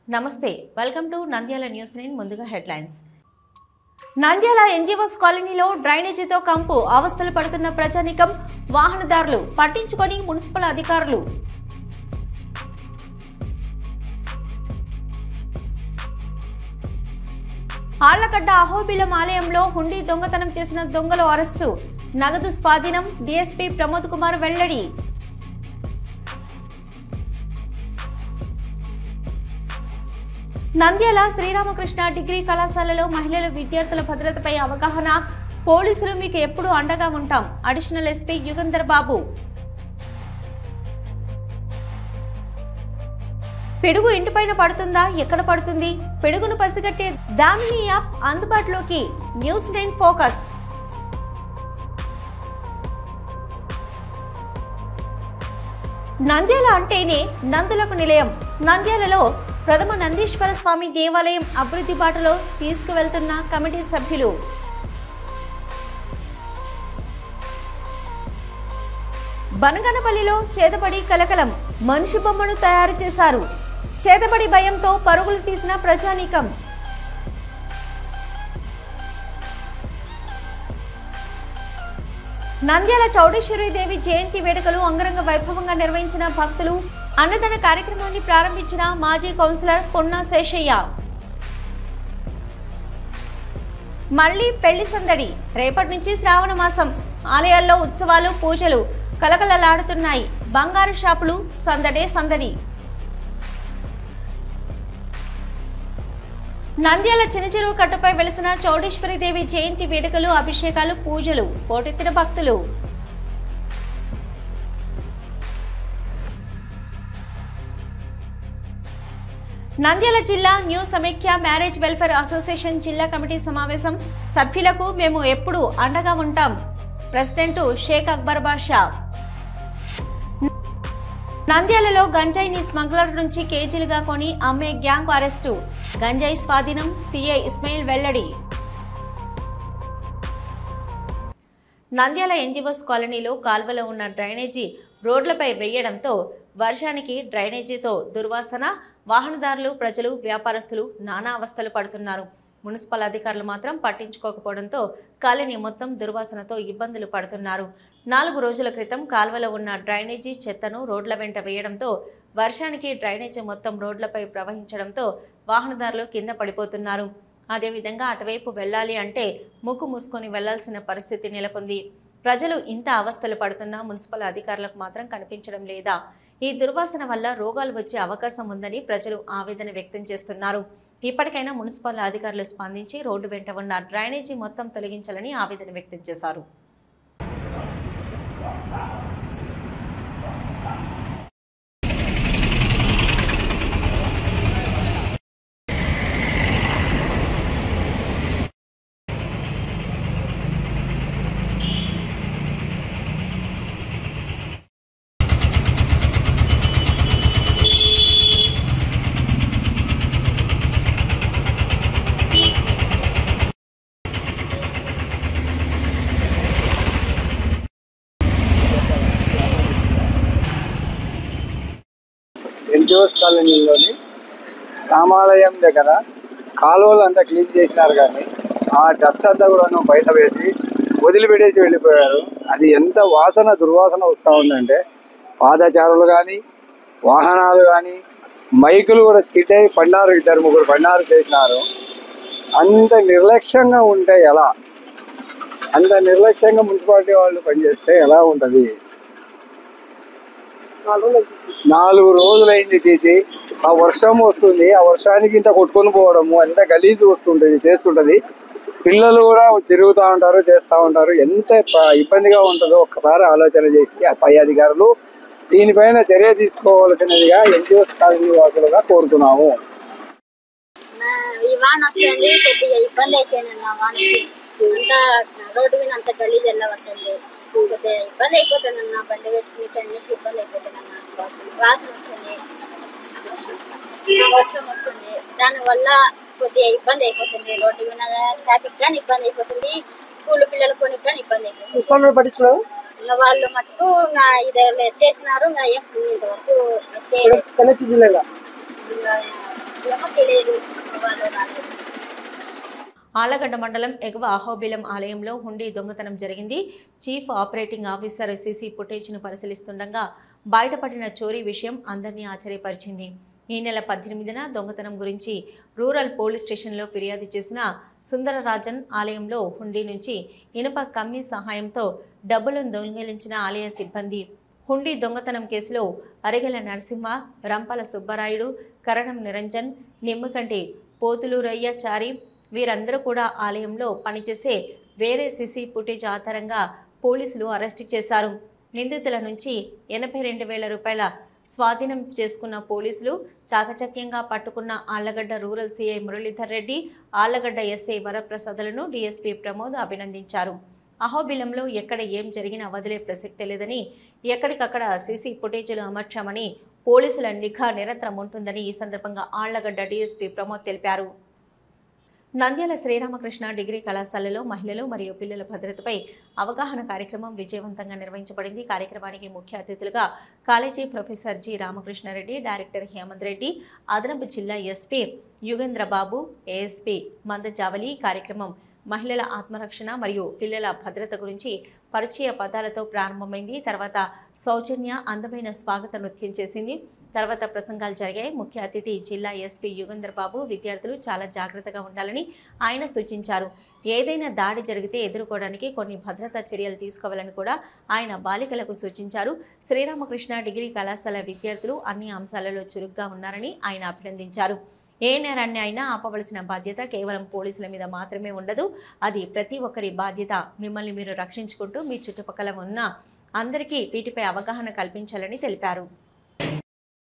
నమస్తే welcome to Nandyal news 9 ముందుగా headlines Nandyal NGOs కాలనీలో డ్రైనేజీతో కంపు అవస్థలు పడుతున్న ప్రజానికం వాహనదారులు పట్టించుకొని మున్సిపల్ అధికారులు ఆళ్లగడ్డ అహోబిలం ఆలయంలో హుండీ దొంగతనం చేసిన దొంగలు అరెస్టు నగదు స్వాధీనం డీఎస్పీ ప్రమోద్ కుమార్ వెల్లడి నంద్యాల శ్రీరామకృష్ణ డిగ్రీ కళాశాలలో మహిళల విద్యార్థుల భద్రతపై అవగాహన పోలీసులు మీకు ఎప్పుడూ అండగా ఉంటాం అడిషనల్ ఎస్పీ యుగంధర్ బాబు పిడుగు ఇంటిపైన పడుతుందా ఎక్కడ పడుతుంది పిడుగును పసిగట్టే దామిని యాప్ అందుబాటులోకి న్యూస్ 9 ఫోకస్ నంద్యాల అంటేనే నందులకు నిలయం నంద్యాలలో ప్రథమ నందీశ్వర స్వామి దేవాలయం అభివృద్ధి బాటలో తీసుకువెళ్తున్న కమిటీ సభ్యులు బనగనపల్లిలో చేతబడి కలకలం మనిషి బొమ్మను తయారు చేశారు చేతబడి భయంతో పరుగులు తీసిన ప్రజానీకం నంద్యాల చౌడేశ్వరీదేవి జయంతి వేడుకలు అంగరంగ వైభవంగా నిర్వహించిన భక్తులు అన్నదాన కార్యక్రమాన్ని ప్రారంభించిన మాజీ కౌన్సిలర్ పొన్నా శేషయ్య మళ్లీ పెళ్లి సందడి రేపటి నుంచి శ్రావణ మాసం ఆలయాల్లో ఉత్సవాలు పూజలు కలకలలాడుతున్నాయి బంగారు షాపులు సందడే సందడి నంద్యాల చిన్నచెరువు కట్టపై వెలిసిన చౌడేశ్వరీదేవి జయంతి వేడుకలు అభిషేకాలు పూజలు పోటెత్తిన భక్తులు నంద్యాల జిల్లా న్యూ సమైక్య మ్యారేజ్ వెల్ఫేర్ అసోసియేషన్ జిల్లా కమిటీ సమావేశం సభ్యులకు మేము ఎప్పుడూ అండగా ఉంటాం ప్రెసిడెంట్ షేక్ అక్బర్ బాషా నంద్యాలలో గంజాయిని స్మగ్లర్ నుంచి కేజీలుగా కొని అమ్మే గ్యాంగ్ అరెస్టు గంజాయి స్వాధీనం సిఐ ఇస్మాయిల్ వెల్లడి నంద్యాల ఎన్జీఓస్ కాలనీలో కాల్వలో ఉన్న డ్రైనేజీ రోడ్లపై వేయడంతో వర్షానికి డ్రైనేజీతో దుర్వాసన వాహనదారులు ప్రజలు వ్యాపారస్తులు నానా అవస్థలు పడుతున్నారు మున్సిపల్ అధికారులు మాత్రం పట్టించుకోకపోవడంతో కాలనీ మొత్తం దుర్వాసనతో ఇబ్బందులు పడుతున్నారు 4 రోజుల క్రితం కాల్వలో ఉన్న డ్రైనేజీ చెత్తను రోడ్ల వెంట వేయడంతో వర్షానికి డ్రైనేజీ మొత్తం రోడ్లపై ప్రవహించడంతో వాహనదారులు కింద పడిపోతున్నారు అదేవిధంగా అటువైపు వెళ్లాలి అంటే ముక్కు మూసుకొని వెళ్లాల్సిన పరిస్థితి నెలకొంది ప్రజలు ఇంత అవస్థలు పడుతున్నా మున్సిపల్ అధికారులకు మాత్రం కనిపించడం లేదా ఈ దుర్వాసన వల్ల రోగాలు వచ్చే అవకాశం ఉందని ప్రజలు ఆవేదన వ్యక్తం చేస్తున్నారు ఇప్పటికైనా మున్సిపల్ అధికారులు స్పందించి రోడ్డు వెంట ఉన్న డ్రైనేజీ మొత్తం తొలగించాలని ఆవేదన వ్యక్తం చేశారు ఎన్జిఓస్ కాలనీలోని రామాలయం దగ్గర కాలువలు అంతా క్లీన్ చేసినారు కానీ ఆ డస్ట్ అంతా కూడా బయట వేసి వదిలిపెట్టేసి వెళ్ళిపోయారు. అది ఎంత దుర్వాసన వస్తూ ఉందంటే పాదచారులు కానీ వాహనాలు కానీ మైకులు కూడా స్కిట్ అయి పడినారు, 2-3 పడినారు చేసినారు. అంత నిర్లక్ష్యంగా ఉంటే ఎలా? అంత నిర్లక్ష్యంగా మున్సిపాలిటీ వాళ్ళు పనిచేస్తే ఎలా ఉంటుంది? 4 రోజులైంది తీసి. ఆ వర్షం వస్తుంది, ఆ వర్షానికి ఇంత కొట్టుకొని పోవడము, ఎంత గలీజు వస్తుంటుంది చేస్తుంటది. పిల్లలు కూడా తిరుగుతూ ఉంటారు, చేస్తూ ఉంటారు. ఎంత ఇబ్బందిగా ఉంటుందో ఒక్కసారి ఆలోచన చేసి ఆ పై అధికారులు దీనిపైన చర్య తీసుకోవాల్సినదిగా ఎన్జిఓస్ కాలనీ వాసులుగా కోరుతున్నాము. ఇబ్బంది అయిపోయిందన్న వానికి అంతా రోడ్డు మీద అంత గలీజ్ వెళ్ళబడుతుంది. ఇబ్బంది అయిపోతుందన్న బండి పెట్టుకుని అన్నిటికీ ఇబ్బంది అయిపోతుందన్న. వాసన వస్తుంది, వర్షం వస్తుంది, దానివల్ల కొద్దిగా ఇబ్బంది అయిపోతుంది. రోడ్డు మీద ట్రాఫిక్ కానీ ఇబ్బంది అయిపోతుంది, స్కూల్ పిల్లలు కొనికి కానీ ఇబ్బంది అయిపోతుంది. వాళ్ళు మటుకు ఇది ఎత్తేసినారు. ఇంతవరకు ఏమో తెలియదు వాళ్ళు రాలేదు. ఆళ్లగడ్డ మండలం ఎగువ అహోబిలం ఆలయంలో హుండీ దొంగతనం జరిగింది. చీఫ్ ఆపరేటింగ్ ఆఫీసర్ సీసీ ఫుటేజ్ను పరిశీలిస్తుండగా బయటపడిన చోరీ విషయం అందరినీ ఆశ్చర్యపరిచింది. ఈ నెల 18న దొంగతనం గురించి రూరల్ పోలీస్ స్టేషన్లో ఫిర్యాదు చేసిన సుందరరాజన్ ఆలయంలో హుండీ నుంచి ఇనుప కమ్మి సహాయంతో డబ్బులను దొంగిలించిన ఆలయ సిబ్బంది. హుండీ దొంగతనం కేసులో అరిగెల నరసింహ, రంపల సుబ్బరాయుడు, కరణం నిరంజన్, నిమ్మకంటి పోతులూరయ్యచారి వీరందరూ కూడా ఆలయంలో పనిచేసే వేరే సీసీ ఫుటేజ్ ఆధారంగా పోలీసులు అరెస్టు చేశారు. నిందితుల నుంచి 82,000 రూపాయల స్వాధీనం చేసుకున్న పోలీసులు చాకచక్యంగా పట్టుకున్న Allagadda rural CI Muralidhar Reddy, Allagadda SI వరప్రసాద్లను డీఎస్పీ ప్రమోద్ అభినందించారు. అహోబిలంలో ఎక్కడ ఏం జరిగినా వదిలే ప్రసక్తే లేదని, ఎక్కడికక్కడ సీసీ ఫుటేజీలు అమర్చామని, పోలీసుల నిఘా నిరంతరం ఉంటుందని ఈ సందర్భంగా ఆళ్లగడ్డ డీఎస్పీ ప్రమోద్ తెలిపారు. నంద్యాల శ్రీరామకృష్ణ డిగ్రీ కళాశాలలో మహిళలు మరియు పిల్లల భద్రతపై అవగాహన కార్యక్రమం విజయవంతంగా నిర్వహించబడింది. కార్యక్రమానికి ముఖ్య అతిథులుగా college professor G Ramakrishna Reddy, director Hemanth Reddy, అదనపు జిల్లా ఎస్పీ యుగేంద్రబాబు, ఏఎస్పీ మందజావలి. కార్యక్రమం మహిళల ఆత్మరక్షణ మరియు పిల్లల భద్రత గురించి పరిచయ పదాలతో ప్రారంభమైంది. తర్వాత సౌజన్య అందమైన స్వాగత నృత్యం చేసింది. తర్వాత ప్రసంగాలు జరిగాయి. ముఖ్య అతిథి జిల్లా ఎస్పీ యుగేంద్రబాబు విద్యార్థులు చాలా జాగ్రత్తగా ఉండాలని ఆయన సూచించారు. ఏదైనా దాడి జరిగితే ఎదుర్కోవడానికి కొన్ని భద్రతా చర్యలు తీసుకోవాలని కూడా ఆయన బాలికలకు సూచించారు. శ్రీరామకృష్ణ డిగ్రీ కళాశాల విద్యార్థులు అన్ని అంశాలలో చురుగ్గా ఉన్నారని ఆయన అభినందించారు. ఏ నేరాన్ని అయినా ఆపవలసిన బాధ్యత కేవలం పోలీసుల మీద మాత్రమే ఉండదు, అది ప్రతి ఒక్కరి బాధ్యత. మిమ్మల్ని మీరు రక్షించుకుంటూ మీ చుట్టుపక్కల ఉన్న అందరికీ వీటిపై అవగాహన కల్పించాలని తెలిపారు.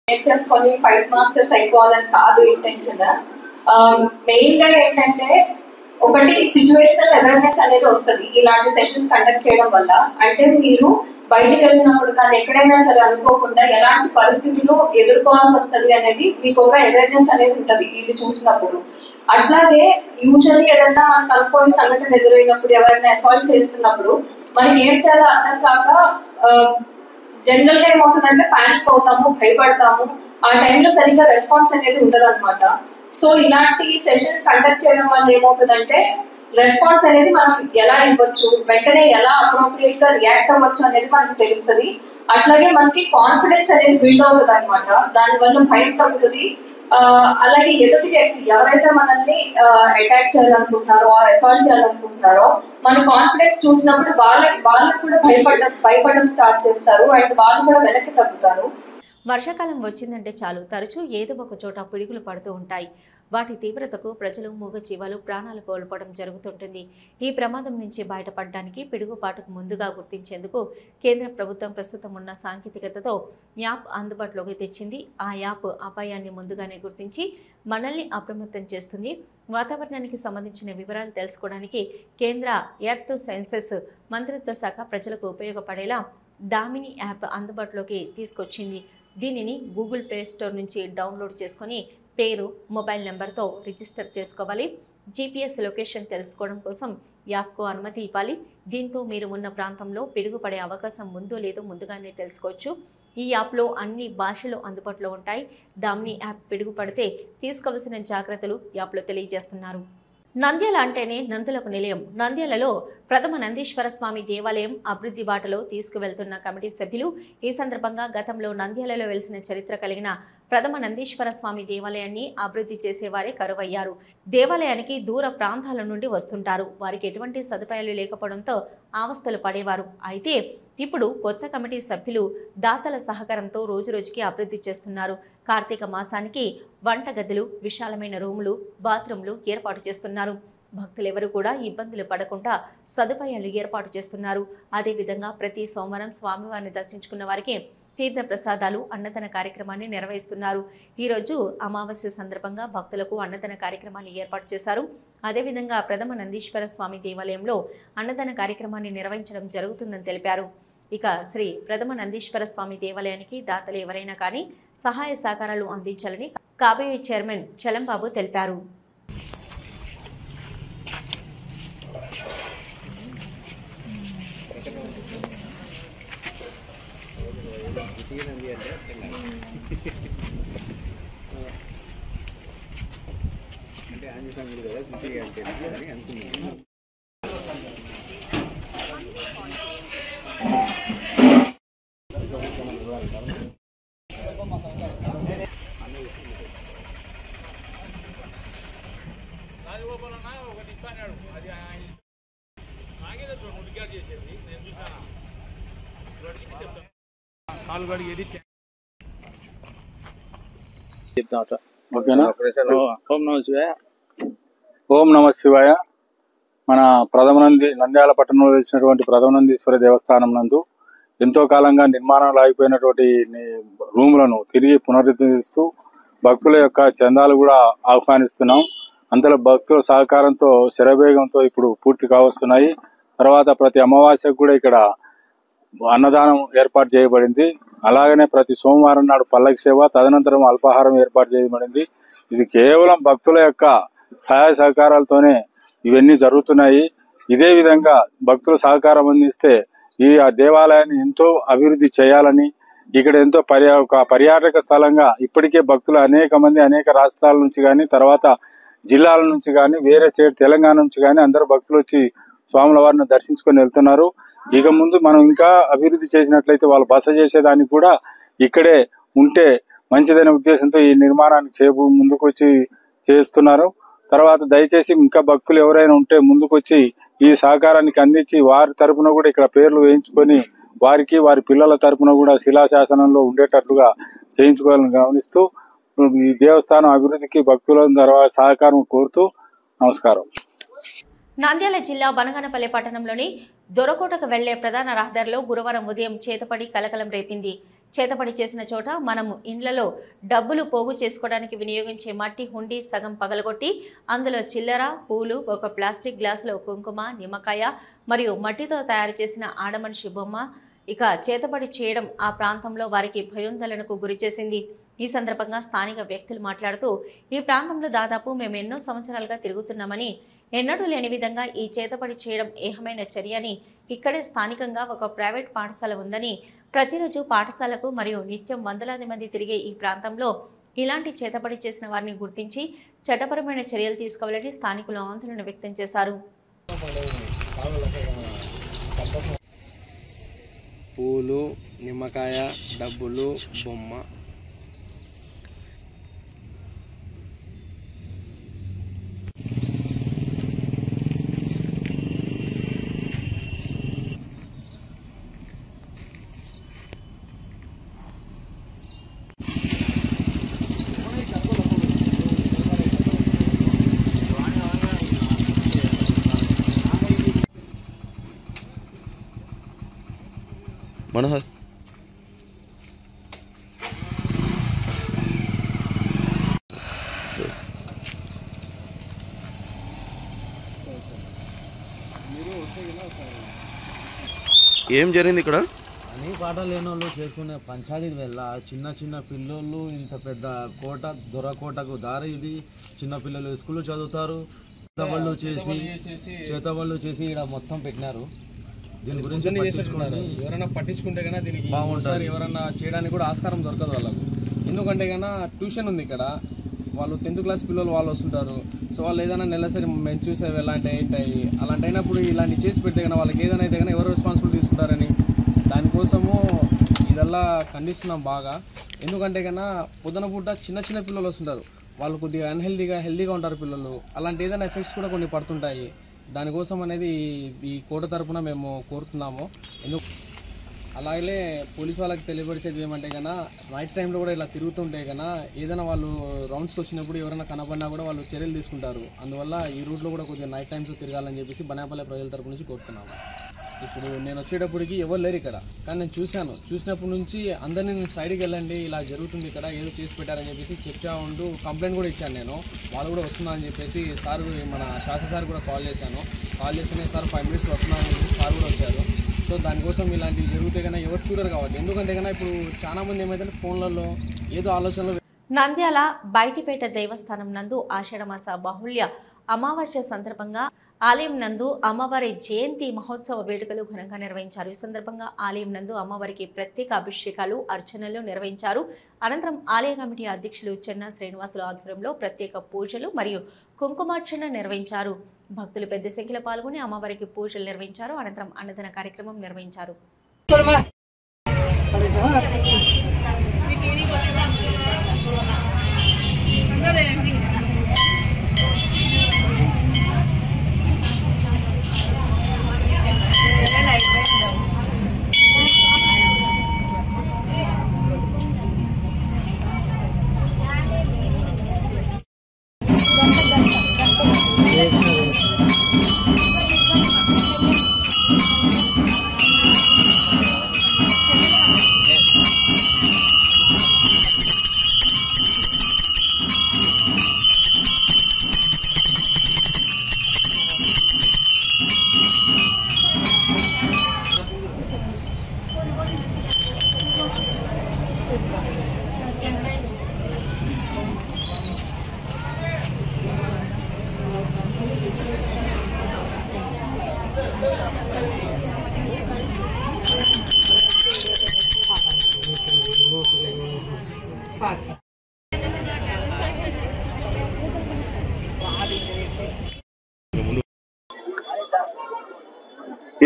చేసుకొని ఫైట్ మాస్టర్స్ అయిపోవాలని కాదు ఇంటెన్షన్. మెయిన్ గా ఏంటంటే ఒకటి సిచ్యువేషనల్ అవేర్నెస్ అనేది వస్తుంది ఇలాంటి సెషన్స్ కండక్ట్ చేయడం వల్ల. అంటే మీరు బయటకు వెళ్ళినప్పుడు కానీ ఎక్కడైనా సరే అనుకోకుండా ఎలాంటి పరిస్థితులు ఎదుర్కోవాల్సి వస్తుంది అనేది మీకు ఒక అవేర్నెస్ అనేది ఉంటుంది ఇది చూసినప్పుడు. అట్లాగే యూజువల్లీ ఏదైనా మనకు అనుకోని సంఘటన ఎదురైనప్పుడు, ఎవరైనా అసాల్ట్ చేస్తున్నప్పుడు మనకి ఏం చేయాలో అర్థం కాక జనరల్ గా ఏమవుతుందంటే పానిక్ అవుతాము, భయపడతాము. ఆ టైంలో సరిగ్గా రెస్పాన్స్ అనేది ఉండదు అనమాట. సో ఇలాంటి సెషన్ కండక్ట్ చేయడం వల్ల ఏమవుతుందంటే రెస్పాన్స్ అనేది మనం ఎలా ఇవ్వచ్చు, వెంటనే ఎలా అప్రోప్రియేట్ గా రియాక్ట్ అవ్వచ్చు అనేది మనకు తెలుస్తుంది. అట్లాగే మనకి కాన్ఫిడెన్స్ అనేది బిల్డ్ అవుతుంది అనమాట. దానివల్ల భయం తగ్గుతుంది. అలాగే ఎదుటి వ్యక్తి ఎవరైతే మనల్ని అటాక్ చేయాలనుకుంటున్నారో, అసాల్ట్ చేయాలనుకుంటున్నారో మన కాన్ఫిడెన్స్ చూసినప్పుడు వాళ్ళకు కూడా భయపడడం స్టార్ట్ చేస్తారు అండ్ వాళ్ళు కూడా వెనక్కి తగ్గుతారు. వర్షాకాలం వచ్చిందంటే చాలు తరచూ ఏదో ఒక చోట పిడుగులు పడుతూ ఉంటాయి. వాటి తీవ్రతకు ప్రజలు, మూగజీవాలు ప్రాణాలు కోల్పోవడం జరుగుతుంటుంది. ఈ ప్రమాదం నుంచి బయటపడడానికి పిడుగుపాటుకు ముందుగా గుర్తించేందుకు కేంద్ర ప్రభుత్వం ప్రస్తుతం ఉన్న సాంకేతికతతో యాప్ అందుబాటులోకి తెచ్చింది. ఆ యాప్ అపాయాన్ని ముందుగానే గుర్తించి మనల్ని అప్రమత్తం చేస్తుంది. వాతావరణానికి సంబంధించిన వివరాలు తెలుసుకోవడానికి కేంద్ర ఎర్త్ సైన్సెస్ మంత్రిత్వ శాఖ ప్రజలకు ఉపయోగపడేలా దామిని యాప్ అందుబాటులోకి తీసుకొచ్చింది. దీనిని గూగుల్ ప్లే స్టోర్ నుంచి డౌన్లోడ్ చేసుకొని పేరు, మొబైల్ నెంబర్తో రిజిస్టర్ చేసుకోవాలి. జీపీఎస్ లొకేషన్ తెలుసుకోవడం కోసం యాప్కు అనుమతి ఇవ్వాలి. దీంతో మీరు ఉన్న ప్రాంతంలో పిడుగు పడే అవకాశం ఉందో లేదో ముందుగానే తెలుసుకోవచ్చు. ఈ యాప్లో అన్ని భాషలు అందుబాటులో ఉంటాయి. దామిని యాప్ పిడుగు పడితే తీసుకోవాల్సిన జాగ్రత్తలు యాప్లో తెలియజేస్తున్నారు. నంద్యాల అంటేనే నందులకు నిలయం. నంద్యాలలో ప్రథమ నందీశ్వర స్వామి దేవాలయం అభివృద్ధి బాటలో తీసుకువెళ్తున్న కమిటీ సభ్యులు ఈ సందర్భంగా గతంలో నంద్యాలలో వెలిసిన చరిత్ర కలిగిన ప్రథమ నందీశ్వర స్వామి దేవాలయాన్ని అభివృద్ధి చేసేవారే కరువయ్యారు. దేవాలయానికి దూర ప్రాంతాల నుండి వస్తుంటారు. వారికి ఎటువంటి సదుపాయాలు లేకపోవడంతో అవస్థలు పడేవారు. అయితే ఇప్పుడు కొత్త కమిటీ సభ్యులు దాతల సహకారంతో రోజురోజుకి అభివృద్ధి చేస్తున్నారు. కార్తీక మాసానికి వంటగదులు, విశాలమైన రూములు, బాత్రూంలు ఏర్పాటు చేస్తున్నారు. భక్తులెవరూ కూడా ఇబ్బందులు పడకుండా సదుపాయాలు ఏర్పాటు చేస్తున్నారు. అదేవిధంగా ప్రతి సోమవారం స్వామివారిని దర్శించుకున్న వారికి తీర్థ ప్రసాదాలు, అన్నదాన కార్యక్రమాన్ని నిర్వహిస్తున్నారు. ఈరోజు అమావాస్య సందర్భంగా భక్తులకు అన్నదాన కార్యక్రమాన్ని ఏర్పాటు చేశారు. అదేవిధంగా ప్రథమ నందీశ్వర స్వామి దేవాలయంలో అన్నదాన కార్యక్రమాన్ని నిర్వహించడం జరుగుతుందని తెలిపారు. ఇక శ్రీ ప్రథమ నందీశ్వర స్వామి దేవాలయానికి దాతలు ఎవరైనా కానీ సహాయ సహకారాలు అందించాలని కాబోయే చైర్మన్ చలంబాబు తెలిపారు. ఓం నమ శివాయ. మన నంద్యాల పట్టణంలో వెలిసినటువంటి ప్రథమనందీశ్వర దేవస్థానం నందు ఎంతో కాలంగా నిర్మాణాలు ఆగిపోయినటువంటి రూములను తిరిగి పునరుద్ధరిస్తూ భక్తుల యొక్క చందాలు కూడా ఆహ్వానిస్తున్నాం. అంతలో భక్తుల సహకారంతో శరవేగంతో ఇప్పుడు పూర్తి కావస్తున్నాయి. తర్వాత ప్రతి అమావాస్యకు కూడా ఇక్కడ అన్నదానం ఏర్పాటు చేయబడింది. అలాగనే ప్రతి సోమవారం నాడు పల్లకి సేవ, తదనంతరం అల్పాహారం ఏర్పాటు చేయబడింది. ఇది కేవలం భక్తుల యొక్క సహాయ సహకారాలతోనే ఇవన్నీ జరుగుతున్నాయి. ఇదే విధంగా భక్తుల సహకారం అందిస్తే ఈ దేవాలయాన్ని ఎంతో అభివృద్ధి చేయాలని, ఇక్కడ ఎంతో పర్యాటక స్థలంగా ఇప్పటికే భక్తులు అనేక రాష్ట్రాల నుంచి కానీ, తర్వాత జిల్లాల నుంచి కానీ, వేరే స్టేట్ తెలంగాణ నుంచి కానీ అందరూ భక్తులు వచ్చి స్వాముల వారిని దర్శించుకొని వెళ్తున్నారు. ఇక ముందు మనం ఇంకా అభివృద్ధి చేసినట్లయితే వాళ్ళు బస చేసేదానికి కూడా ఇక్కడే ఉంటే మంచిదనే ఉద్దేశంతో ఈ నిర్మాణానికి ముందుకు వచ్చి చేస్తున్నారు. తర్వాత దయచేసి ఇంకా భక్తులు ఎవరైనా ఉంటే ముందుకొచ్చి ఈ సహకారానికి అందించి వారి తరపున కూడా ఇక్కడ పేర్లు వేయించుకొని వారికి వారి పిల్లల తరపున కూడా శిలాశాసనంలో ఉండేటట్లుగా చేయించుకోవాలని గమనిస్తూ ఈ దేవస్థానం అభివృద్ధికి భక్తుల ద్వారా సహకారం కోరుతూ నమస్కారం. నంద్యాల జిల్లా బనగానపల్లి పట్టణంలోని దొరకోటకు వెళ్లే ప్రధాన రహదారిలో గురువారం ఉదయం చేతపడి కలకలం రేపింది. చేతపడి చేసిన చోట మనము ఇండ్లలో డబ్బులు పోగు చేసుకోవడానికి వినియోగించే మట్టి హుండీ సగం పగలగొట్టి అందులో చిల్లర, పూలు, ఒక ప్లాస్టిక్ గ్లాసులో కుంకుమ, నిమ్మకాయ మరియు మట్టితో తయారు చేసిన ఆడమనిషి బొమ్మ ఇక చేతపడి చేయడం ఆ ప్రాంతంలో వారికి భయోందోళనకు గురిచేసింది. ఈ సందర్భంగా స్థానిక వ్యక్తులు మాట్లాడుతూ ఈ ప్రాంతంలో దాదాపు మేము ఎన్నో సంవత్సరాలుగా తిరుగుతున్నామని, ఎన్నడూ లేని విధంగా ఈ చేతపడి చేయడం ఏహమైన చర్య అని, ఇక్కడే స్థానికంగా ఒక ప్రైవేట్ పాఠశాల ఉందని, ప్రతిరోజు పాఠశాలకు మరియు నిత్యం వందలాది మంది తిరిగే ఈ ప్రాంతంలో ఇలాంటి చేతపడి చేసిన వారిని గుర్తించి చట్టపరమైన చర్యలు తీసుకోవాలని స్థానికులు ఆందోళన వ్యక్తం చేశారు. పూలు, నిమ్మకాయ, డబ్బులు, బొమ్మ మనోహర్ ఏం జరిగింది ఇక్కడ? అని పాటలు లేని వాళ్ళు చేసుకునే పంచాయతీకి వెళ్ళ చిన్న పిల్లలు ఇంత పెద్ద కోట దొరకోటకు దారి ఇది. చిన్న పిల్లలు స్కూల్లో చదువుతారు, చేతబళ్ళు చేసి ఇక్కడ మొత్తం పెట్టినారు. దీని గురించి ఎవరైనా పట్టించుకుంటే కన్నా దీనికి బాగుంటుంది. ఎవరైనా చేయడానికి కూడా ఆస్కారం దొరకదు వాళ్ళకు. ఎందుకంటే కన్నా ట్యూషన్ ఉంది ఇక్కడ, వాళ్ళు 10th క్లాస్ పిల్లలు వాళ్ళు వస్తుంటారు. సో వాళ్ళు ఏదైనా నెలసరి మేము చూసేవి ఎలాంటి ఏంటాయి అలాంటి అయినప్పుడు ఇలాంటి చేసి పెడితే కన్నా వాళ్ళకి ఏదైనా అయితే కన్నా ఎవరు రెస్పాన్సిబిలిటీ తీసుకుంటారని దానికోసము ఇదల్లా ఖండిస్తున్నాం బాగా. ఎందుకంటే కన్నా పొద్దున పూట చిన్న పిల్లలు వస్తుంటారు, వాళ్ళు కొద్దిగా హెల్దీగా ఉంటారు పిల్లలు. అలాంటి ఏదైనా ఎఫెక్ట్స్ కూడా కొన్ని పడుతుంటాయి. దానికోసం అనేది ఈ కోట తరఫున మేము కోరుతున్నాము. అలాగే పోలీసు వాళ్ళకి తెలియపరిచేది ఏమంటే కన్నా నైట్ టైంలో కూడా ఇలా తిరుగుతుంటే కన్నా ఏదైనా వాళ్ళు రౌండ్స్కి వచ్చినప్పుడు ఎవరైనా కనబడినా కూడా వాళ్ళు చర్యలు తీసుకుంటారు. అందువల్ల ఈ రూట్లో కూడా కొద్దిగా నైట్ టైమ్స్ తిరగాలని చెప్పేసి బనాపల్లి ప్రజల తరపు నుంచి కోరుతున్నాము. ఇప్పుడు నేను వచ్చేటప్పటికి ఎవరు లేరు ఇక్కడ, కానీ నేను చూసినప్పటి నుంచి అందరినీ నేను సైడ్కి వెళ్ళండి ఇలా జరుగుతుంది ఇక్కడ ఏదో చేసి పెట్టారని చెప్పేసి చెప్తా ఉంటూ కంప్లైంట్ కూడా ఇచ్చాను నేను. వాళ్ళు కూడా వస్తున్నారని చెప్పేసి సార్ మన శాస్త్రి సార్ కూడా కాల్ చేస్తేనే సార్ 5 minutes వస్తున్నారని చెప్పి సార్ కూడా వచ్చారు. సో దానికోసం ఇలాంటివి జరిగితే కన్నా ఎవరు చూడరు కాబట్టి. ఎందుకంటే కన్నా ఇప్పుడు చాలా మంది ఏమైతే ఫోన్లలో ఏదో ఆలోచనలు. నంద్యాల బైటిపేట దేవస్థానం నందు ఆషాఢమాస బాహుళ్య అమావాస్య సందర్భంగా ఆలయం నందు అమ్మవారి జయంతి మహోత్సవ వేడుకలు ఘనంగా నిర్వహించారు. ఈ సందర్భంగా ఆలయం నందు అమ్మవారికి ప్రత్యేక అభిషేకాలు, అర్చనలు నిర్వహించారు. అనంతరం ఆలయ కమిటీ అధ్యక్షులు చెన్నా శ్రీనివాసుల ఆధ్వర్యంలో ప్రత్యేక పూజలు మరియు కుంకుమార్చన నిర్వహించారు. భక్తులు పెద్ద సంఖ్యలో పాల్గొని అమ్మవారికి పూజలు నిర్వహించారు. అనంతరం అన్నదాన కార్యక్రమం నిర్వహించారు.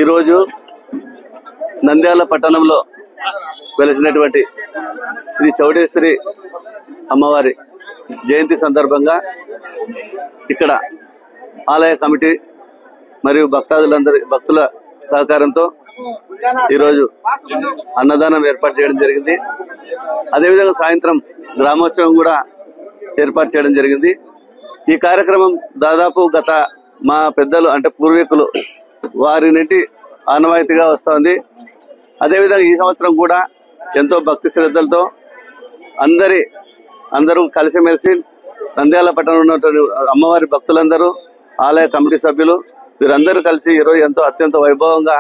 ఈరోజు నంద్యాల పట్టణంలో వెలిసినటువంటి శ్రీ చౌడేశ్వరి అమ్మవారి జయంతి సందర్భంగా ఇక్కడ ఆలయ కమిటీ మరియు భక్తుల సహకారంతో ఈరోజు అన్నదానం ఏర్పాటు చేయడం జరిగింది. అదేవిధంగా సాయంత్రం గ్రామోత్సవం కూడా ఏర్పాటు చేయడం జరిగింది. ఈ కార్యక్రమం దాదాపు గత మా పెద్దలు అంటే పూర్వీకులు వారి నుండి ఆనవాయితీగా వస్తోంది. అదేవిధంగా ఈ సంవత్సరం కూడా ఎంతో భక్తి శ్రద్ధలతో అందరూ కలిసిమెలిసి నంద్యాల పట్టణంలో ఉన్నటువంటి అమ్మవారి భక్తులందరూ, ఆలయ కమిటీ సభ్యులు వీరందరూ కలిసి ఈరోజు ఎంతో అత్యంత వైభవంగా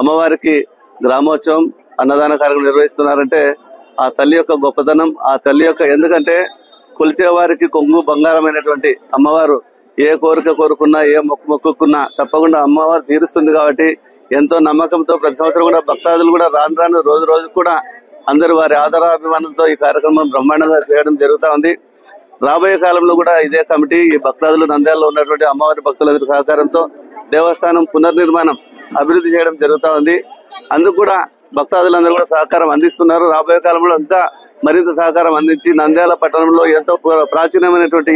అమ్మవారికి గ్రామోత్సవం అన్నదాన కార్యక్రమం నిర్వహిస్తున్నారంటే ఆ తల్లి యొక్క గొప్పతనం, ఆ తల్లి యొక్క ఎందుకంటే కొలిచేవారికి కొంగు బంగారమైనటువంటి అమ్మవారు ఏ కోరిక కోరుకున్నా ఏ మొక్కుకున్నా తప్పకుండా అమ్మవారు తీరుస్తుంది. కాబట్టి ఎంతో నమ్మకంతో ప్రతి సంవత్సరం కూడా భక్తాదులు కూడా రాను రోజు కూడా అందరూ వారి ఆదరాభిమానులతో ఈ కార్యక్రమం బ్రహ్మాండంగా చేయడం జరుగుతూ ఉంది. రాబోయే కాలంలో కూడా ఇదే కమిటీ ఈ భక్తాదులు నంద్యాలలో ఉన్నటువంటి అమ్మవారి భక్తులందరి సహకారంతో దేవస్థానం పునర్నిర్మాణం అభివృద్ధి చేయడం జరుగుతూ ఉంది. అందుకు కూడా భక్తాదులందరూ కూడా సహకారం అందిస్తున్నారు. రాబోయే కాలంలో ఇంకా మరింత సహకారం అందించి నంద్యాల పట్టణంలో ఎంతో ప్రాచీనమైనటువంటి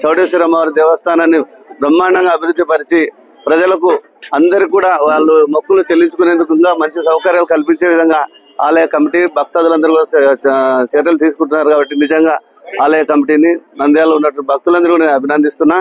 చౌడేశ్వరి అమ్మవారి దేవస్థానాన్ని బ్రహ్మాండంగా అభివృద్ధి పరిచి ప్రజలకు అందరికి కూడా వాళ్ళు మొక్కులు చెల్లించుకునేందుకు ఇంకా మంచి సౌకర్యాలు కల్పించే విధంగా ఆలయ కమిటీ భక్తాదులందరూ కూడా చర్యలు తీసుకుంటున్నారు. కాబట్టి నిజంగా ఆలయ కమిటీని నంద్యాలలో ఉన్నటువంటి భక్తులందరూ నేను అభినందిస్తున్నా.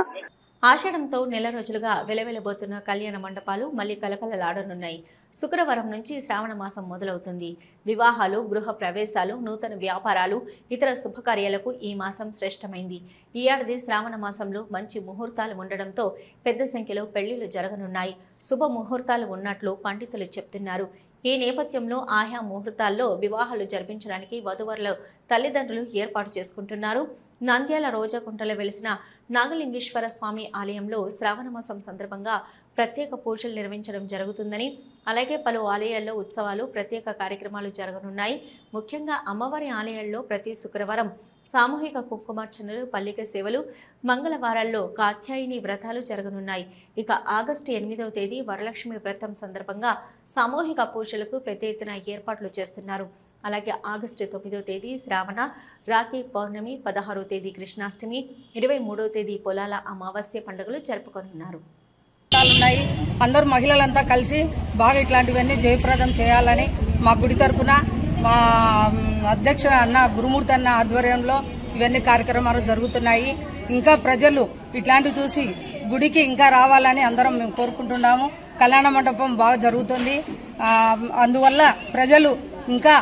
ఆషాఢంతో నెల రోజులుగా వెలవెలబోతున్న కళ్యాణ మండపాలు మళ్లీ కలకలలాడనున్నాయి. శుక్రవారం నుంచి శ్రావణ మాసం మొదలవుతుంది. వివాహాలు, గృహ ప్రవేశాలు, నూతన వ్యాపారాలు, ఇతర శుభకార్యాలకు ఈ మాసం శ్రేష్టమైంది. ఈ ఏడాది శ్రావణ మాసంలో మంచి ముహూర్తాలు ఉండడంతో పెద్ద సంఖ్యలో పెళ్లిళ్లు జరగనున్నాయి. శుభ ముహూర్తాలు ఉన్నట్లు పండితులు చెప్తున్నారు. ఈ నేపథ్యంలో ఆయా ముహూర్తాల్లో వివాహాలు జరిపించడానికి వధువరుల తల్లిదండ్రులు ఏర్పాటు చేసుకుంటున్నారు. నంద్యాల రోజాకుంటలో వెలిసిన నాగలింగేశ్వర స్వామి ఆలయంలో శ్రావణ మాసం సందర్భంగా ప్రత్యేక పూజలు నిర్వహించడం జరుగుతుందని, అలాగే పలు ఆలయాల్లో ఉత్సవాలు, ప్రత్యేక కార్యక్రమాలు జరగనున్నాయి. ముఖ్యంగా అమ్మవారి ఆలయాల్లో ప్రతి శుక్రవారం సామూహిక కుంకుమార్చనలు, పల్లిక సేవలు, మంగళవారాల్లో కాత్యాయని వ్రతాలు జరగనున్నాయి. ఇక ఆగస్టు 8వ తేదీ వరలక్ష్మి వ్రతం సందర్భంగా సామూహిక పూజలకు పెద్ద ఎత్తున ఏర్పాట్లు చేస్తున్నారు. అలాగే ఆగస్టు 9వ తేదీ శ్రావణ, రాఖీ పౌర్ణమి, 16వ తేదీ కృష్ణాష్టమి, 23వ తేదీ పొలాల అమావాస్య పండుగలు జరుపుకోనున్నారు. అందరూ మహిళలంతా కలిసి బాగా ఇట్లాంటివన్నీ జయప్రదం చేయాలని మా గుడి తరపున మా అధ్యక్షుడు అన్న గురుమూర్తి అన్న ఆధ్వర్యంలో ఇవన్నీ కార్యక్రమాలు జరుగుతున్నాయి. ఇంకా ప్రజలు ఇట్లాంటివి చూసి గుడికి ఇంకా రావాలని అందరం మేము కోరుకుంటున్నాము. కళ్యాణ మండపం బాగా జరుగుతుంది. అందువల్ల ప్రజలు ఇంకా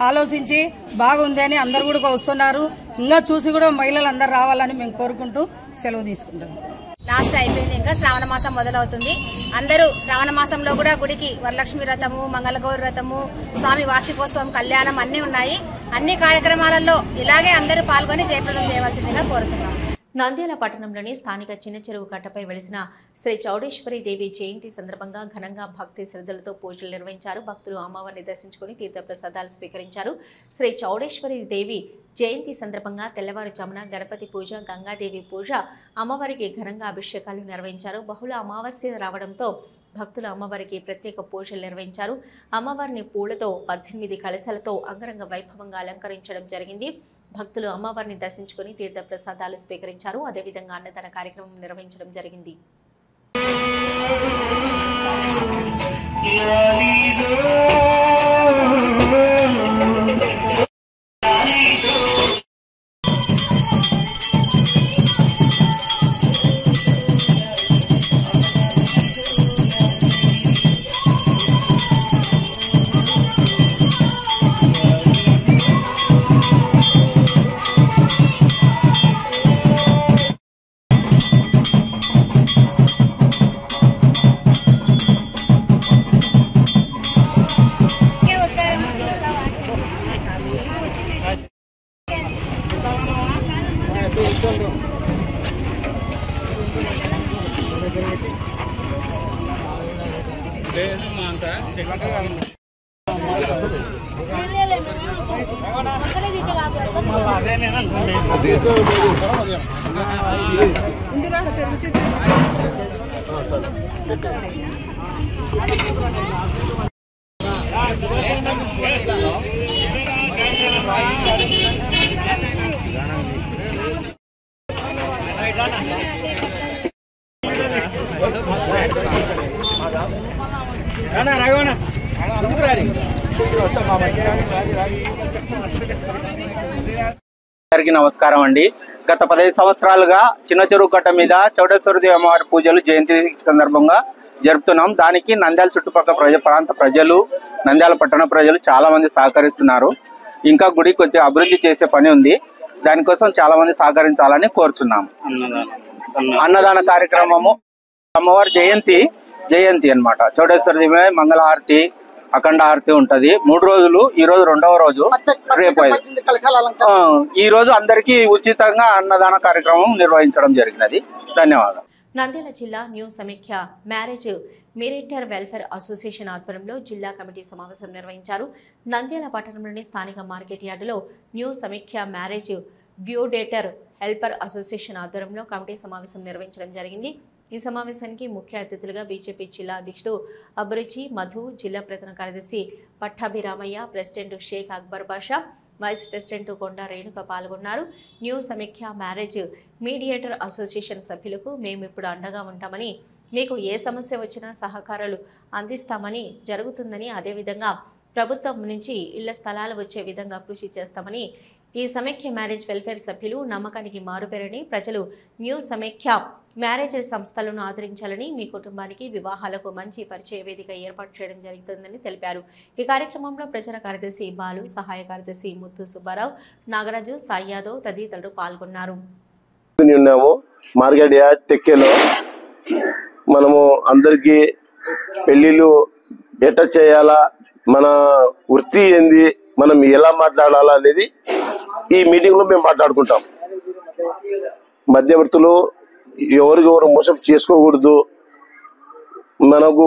ఆలోచించి బాగుంది అని అందరు కూడా వస్తున్నారు. ఇంకా చూసి కూడా మహిళలు అందరు రావాలని మేము కోరుకుంటూ సెలవు తీసుకుంటాము. లాస్ట్ అయిపోయింది, ఇంకా శ్రావణ మాసం మొదలవుతుంది. అందరూ శ్రావణ మాసంలో కూడా గుడికి వరలక్ష్మి వ్రతము, మంగళగౌరి వ్రతము, స్వామి వార్షికోత్సవం, కళ్యాణం అన్ని ఉన్నాయి. అన్ని కార్యక్రమాలలో ఇలాగే అందరూ పాల్గొని జయప్రదం చేయవలసిందిగా కోరుతున్నాం. నంద్యాల పట్టణంలోని స్థానిక చిన్న చెరువు కట్టపై వెలిసిన శ్రీ చౌడేశ్వరి దేవి జయంతి సందర్భంగా ఘనంగా భక్తి శ్రద్ధలతో పూజలు నిర్వహించారు. భక్తులు అమ్మవారిని దర్శించుకుని తీర్థప్రసాదాలు స్వీకరించారు. శ్రీ చౌడేశ్వరి దేవి జయంతి సందర్భంగా తెల్లవారుజామున గణపతి పూజ, గంగాదేవి పూజ, అమ్మవారికి ఘనంగా అభిషేకాలు నిర్వహించారు. బహుళ అమావాస్య రావడంతో భక్తులు అమ్మవారికి ప్రత్యేక పూజలు నిర్వహించారు. అమ్మవారిని పూలతో 18 కలశాలతో అంగరంగ వైభవంగా అలంకరించడం జరిగింది. భక్తులు అమ్మవారిని దర్శించుకుని తీర్థప్రసాదాలు స్వీకరించారు. అదేవిధంగా అన్నదాన కార్యక్రమం నిర్వహించడం జరిగింది. నమస్కారం అండి. గత 15 సంవత్సరాలుగా చిన్న చెరువు కట్ట మీద చౌడేశ్వరి దేవి అమ్మవారి పూజలు జయంతి సందర్భంగా జరుపుతున్నాం. దానికి నంద్యాల చుట్టుపక్కల ప్రాంత ప్రజలు, నంద్యాల పట్టణ ప్రజలు చాలా మంది సహకరిస్తున్నారు. ఇంకా గుడి కొంచెం అభివృద్ధి చేసే పని ఉంది. దానికోసం చాలా మంది సహకరించాలని కోరుచున్నాము. అన్నదాన కార్యక్రమము అమ్మవారి జయంతి అన్నమాట. చౌడేశ్వరి దేవి మంగళహారతి, అఖండ హారతి ఉంటది. 3 రోజులు. ఈ రోజు 2వ రోజు. రేపు ఈ రోజు అందరికీ ఉచితంగా అన్నదాన కార్యక్రమం నిర్వహించడం జరిగినది. ధన్యవాదాలు. నంద్యాల జిల్లా న్యూ సమైక్య మ్యారేజ్ మీరేటర్ వెల్ఫేర్ అసోసియేషన్ ఆధ్వర్యంలో జిల్లా కమిటీ సమావేశం నిర్వహించారు. నంద్యాల పట్టణంలోని స్థానిక మార్కెట్ యార్డులో న్యూ సమైక్య మ్యారేజ్ బ్యూడేటర్ హెల్పర్ అసోసియేషన్ ఆధ్వర్యంలో కమిటీ సమావేశం నిర్వహించడం జరిగింది. ఈ సమావేశానికి ముఖ్య అతిథులుగా బీజేపీ జిల్లా అధ్యక్షుడు అభిరుచి మధు, జిల్లా ప్రధాన కార్యదర్శి పట్టాభిరామయ్య, ప్రెసిడెంట్ షేక్ అక్బర్ బాషా, వైస్ ప్రెసిడెంట్ కొండ రేణుక పాల్గొన్నారు. న్యూ సమైక్య మ్యారేజ్ మీడియేటర్ అసోసియేషన్ సభ్యులకు మేము ఇప్పుడు అండగా ఉంటామని, మీకు ఏ సమస్య వచ్చినా సహకారాలు అందిస్తామని జరుగుతుందని, అదేవిధంగా ప్రభుత్వం నుంచి ఇళ్ల స్థలాలు వచ్చే విధంగా కృషి చేస్తామని ఈ సమైక్య మ్యారేజ్ వెల్ఫేర్ సభ్యులు నమ్మకానికి మారుపేరని, ప్రజలు న్యూ సమైక్య మ్యారేజ్ సంస్థలను ఆదరించాలని, మీ కుటుంబానికి వివాహాలకు మంచి పరిచయ వేదిక ఏర్పాటు చేయడం జరుగుతుందని తెలిపారు. ఈ కార్యక్రమంలో ప్రచార కార్యదర్శి బాలు, సహాయ కార్యదర్శి ముత్తు సుబ్బారావు, నాగరాజు, సాయి యాదవ్ తదితరులు పాల్గొన్నారు. మార్కెట్ యార్డ్ టెక్కేలో మనము అందరికీ పెళ్ళిళ్ళు ఎట్లా చేయాలా, మన వృత్తి ఏంది, మనం ఎలా మాట్లాడాలా అనేది ఈ మీటింగ్ లో మేము మాట్లాడుకుంటాం. మధ్యవర్తులు ఎవరికెవరు మోసం చేసుకోకూడదు. మనకు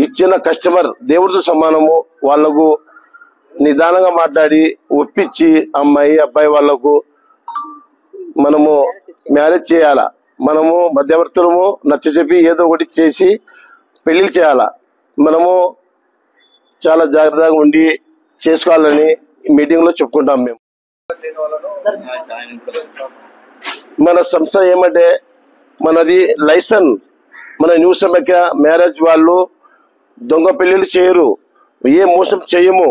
ఇచ్చిన కస్టమర్ దేవుడితో సమానము. వాళ్లకు నిదానంగా మాట్లాడి ఒప్పించి అమ్మాయి అబ్బాయి వాళ్లకు మనము మ్యారేజ్ చేయాలా. మనము మధ్యవర్తులము నచ్చచెప్పి ఏదో ఒకటి చేసి పెళ్లిళ్ళు చేయాలా. మనము చాలా జాగ్రత్తగా ఉండి చేసుకోవాలని మీటింగ్ లో చెప్పుకుంటాం. మేము మన సంస్థ ఏమంటే మనది లైసెన్స్. మన న్యూ సమైక్య మ్యారేజ్ వాళ్ళు దొంగ పెళ్లిళ్ళు చేయరు, ఏ మోసం చేయము.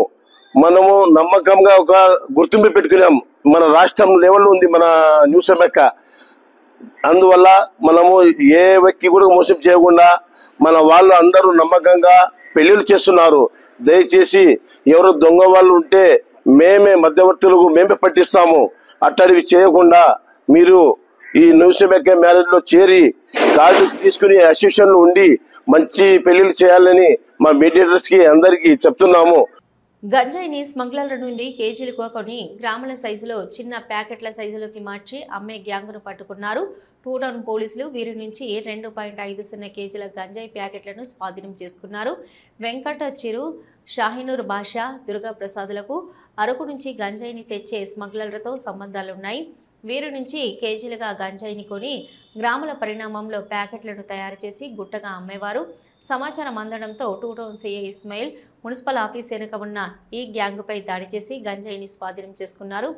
మనము నమ్మకంగా ఒక గుర్తింపు పెట్టుకున్నాం. మన రాష్ట్రం లెవెల్లో ఉంది మన న్యూ సమైక్య. అందువల్ల మనము ఏ వ్యక్తి కూడా మోసం చేయకుండా మన వాళ్ళు అందరూ నమ్మకంగా పెళ్లిళ్ళు చేస్తున్నారు. దయచేసి ఎవరు దొంగ వాళ్ళు ఉంటే మేమే మధ్యవర్తులకు మేమే పట్టిస్తాము. అట్టడివి చేయకుండా మీరు ఈ న్యూ సమైక్య మ్యారేజ్ లో చేరి కార్డు తీసుకుని అసోసియేషన్ లో ఉండి మంచి పెళ్లిళ్ళు చేయాలని మా మీడియేటర్స్ కి అందరికి చెప్తున్నాము. గంజాయిని స్మగ్లర్ల నుండి కేజీలుగా కొని గ్రాముల సైజులో చిన్న ప్యాకెట్ల సైజులోకి మార్చి అమ్మే గ్యాంగును పట్టుకున్నారు. టూడౌన్ పోలీసులు వీరి నుంచి 2.50 కేజీల గంజాయి ప్యాకెట్లను స్వాధీనం చేసుకున్నారు. వెంకట చిరు, షాహినూర్ బాషా, దుర్గా ప్రసాదులకు అరకు నుంచి గంజాయిని తెచ్చే స్మగ్లర్లతో సంబంధాలున్నాయి. వీరి నుంచి కేజీలుగా గంజాయిని కొని గ్రాముల పరిణామంలో ప్యాకెట్లను తయారు చేసి గుట్టగా అమ్మేవారు. సమాచారం అందడంతో టూడౌన్ సీఐ ఇస్మాయిల్ మున్సిపల్ ఆఫీస్ వెనుక ఉన్న ఈ గ్యాంగుపై దాడి చేసి గంజాయిని స్వాధీనం చేసుకున్నారు.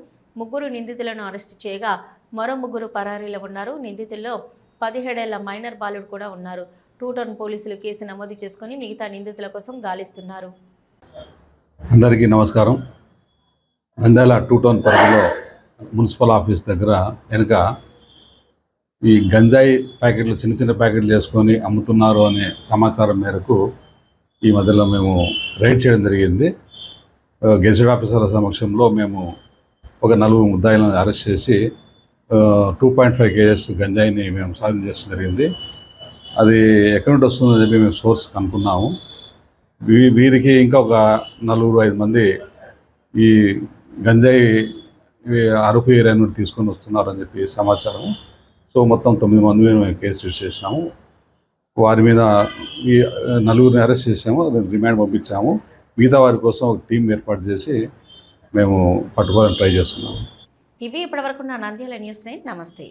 3 నిందితులను అరెస్టు చేయగా మరో 3 పరారీలో ఉన్నారు. నిందితుల్లో 17 ఏళ్ల మైనర్ బాలుడు కూడా ఉన్నారు. టూడౌన్ పోలీసులు కేసు నమోదు చేసుకుని మిగతా నిందితుల కోసం గాలిస్తున్నారు. అందరికీ నమస్కారం. నంద్యాల టూటౌన్ పరిధిలో మున్సిపల్ ఆఫీస్ దగ్గర వెనుక ఈ గంజాయి ప్యాకెట్లు చిన్న చిన్న ప్యాకెట్లు చేసుకొని అమ్ముతున్నారు అనే సమాచారం మేరకు ఈ మధ్యలో మేము రైడ్ చేయడం జరిగింది. గెజెట్ ఆఫీసర్ల సమక్షంలో మేము ఒక 4 ముద్దాయిలను అరెస్ట్ చేసి 2.5 కేజెస్ గంజాయిని మేము సాధన చేస్తూ జరిగింది. అది ఎక్కడి నుండి వస్తుందని చెప్పి మేము సోర్స్ కనుక్కున్నాము. వీరికి ఇంకా ఒక 4-5 మంది ఈ గంజాయి అరకు ఏరియా నుండి తీసుకొని వస్తున్నారని చెప్పి సమాచారం. సో మొత్తం 9 మంది మీద మేము కేసు రిజిస్టర్ చేసినాము. వారి మీద ఈ 4 అరెస్ట్ చేసాము, రిమాండ్ పంపించాము. మిగతా వారి కోసం ఒక టీం ఏర్పాటు చేసి మేము పట్టుకోవాలని ట్రై చేస్తున్నాము. ఇవి ఇప్పటివరకు నా నంద్యాల న్యూస్ 9. నమస్తే.